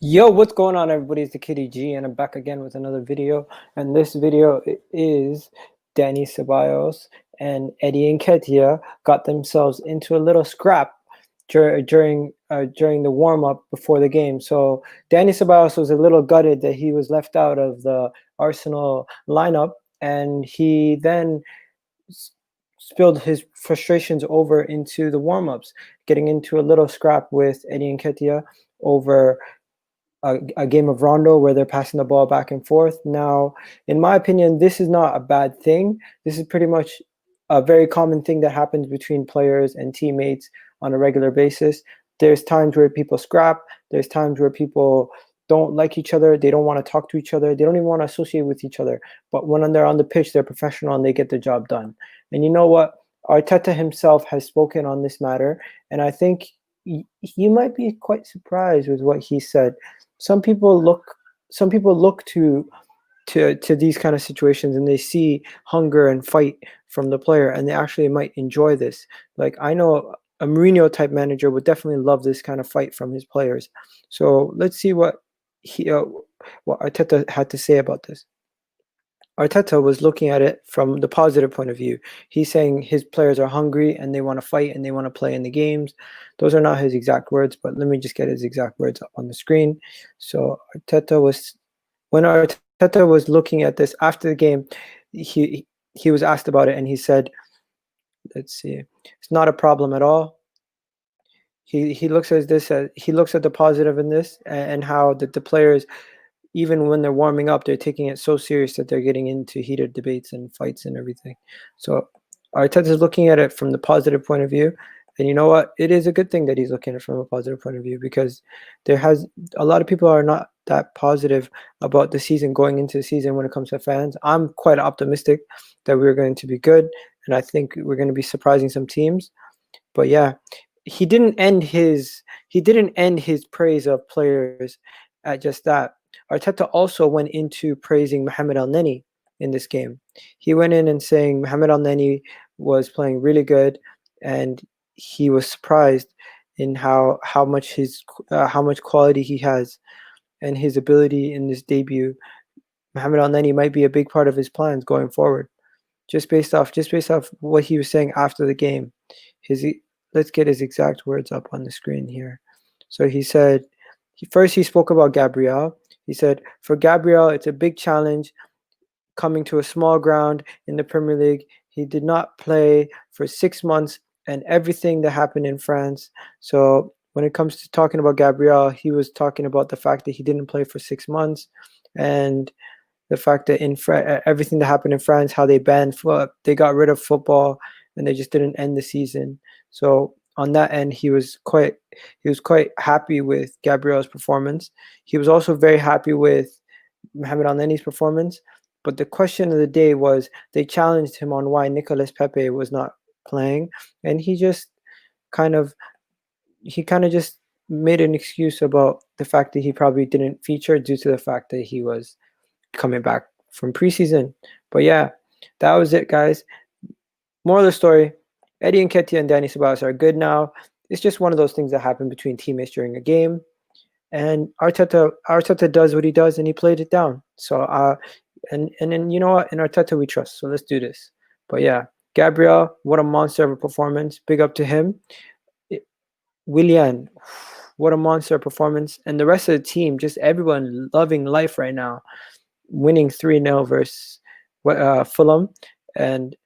Yo, what's going on, everybody? It's TheKidEG, and I'm back again with another video. And this video is Dani Ceballos and Eddie Nketiah got themselves into a little scrap during the warm-up before the game. So Dani Ceballos was a little gutted that he was left out of the Arsenal lineup, and he then spilled his frustrations over into the warm-ups, getting into a little scrap with Eddie Nketiah over a game of rondo where they're passing the ball back and forth. Now, in my opinion, this is not a bad thing. This is pretty much a very common thing that happens between players and teammates on a regular basis. There's times where people scrap. There's times where people don't like each other. They don't want to talk to each other. They don't even want to associate with each other. But when they're on the pitch, they're professional and they get the job done. And you know what? Arteta himself has spoken on this matter, and I think you might be quite surprised with what he said. Some people look to these kind of situations and they see hunger and fight from the player, and they actually might enjoy this. Like, I know a Mourinho type manager would definitely love this kind of fight from his players. So let's see what Arteta had to say about this. Arteta was looking at it from the positive point of view. He's saying his players are hungry and they want to fight and they want to play in the games. Those are not his exact words, but let me just get his exact words up on the screen. So when Arteta was looking at this after the game, he was asked about it and he said, let's see, it's not a problem at all. He looks at the positive in this, and how the players, even when they're warming up, they're taking it so serious that they're getting into heated debates and fights and everything. So Arteta is looking at it from the positive point of view. And you know what? It is a good thing that he's looking at it from a positive point of view, because a lot of people are not that positive about the season, going into the season when it comes to fans. I'm quite optimistic that we're going to be good, and I think we're going to be surprising some teams. But yeah, he didn't end his praise of players at just that. Arteta also went into praising Mohamed Elneny in this game. He went in and saying Mohamed Elneny was playing really good, and he was surprised in how much quality he has and his ability in this debut. Mohamed Elneny might be a big part of his plans going forward, just based off what he was saying after the game. Let's get his exact words up on the screen here. So he said, he spoke about Gabriel. He said, for Gabriel, it's a big challenge coming to a small ground in the Premier League. He did not play for 6 months and everything that happened in France. So when it comes to talking about Gabriel, he was talking about the fact that he didn't play for 6 months, and the fact that everything that happened in France, how they got rid of football and they just didn't end the season. So on that end, he was quite happy with Gabriel's performance. He was also very happy with Mohamed Elneny's performance. But the question of the day was, they challenged him on why Nicolas Pepe was not playing, and he kind of just made an excuse about the fact that he probably didn't feature due to the fact that he was coming back from preseason. But yeah, that was it, guys. Moral of the story, Eddie Nketiah and Dani Ceballos are good now. It's just one of those things that happen between teammates during a game. And Arteta does what he does, and he played it down. So and then, you know what? In Arteta we trust. So let's do this. But yeah, Gabriel, what a monster of a performance. Big up to him. Willian, what a monster performance. And the rest of the team, just everyone loving life right now. Winning 3-0 versus Fulham, and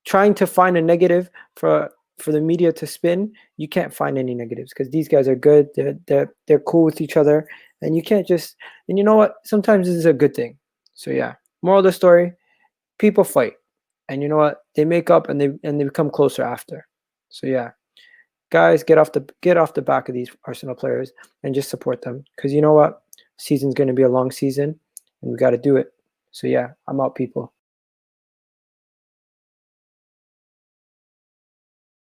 trying to find a negative for the media to spin. You can't find any negatives, because these guys are good. They're cool with each other, and you can't just. And you know what? Sometimes this is a good thing. So yeah, moral of the story: people fight, and you know what? They make up and they become closer after. So yeah, guys, get off the back of these Arsenal players and just support them, because you know what? Season's going to be a long season, and we got to do it. So yeah, I'm out, people.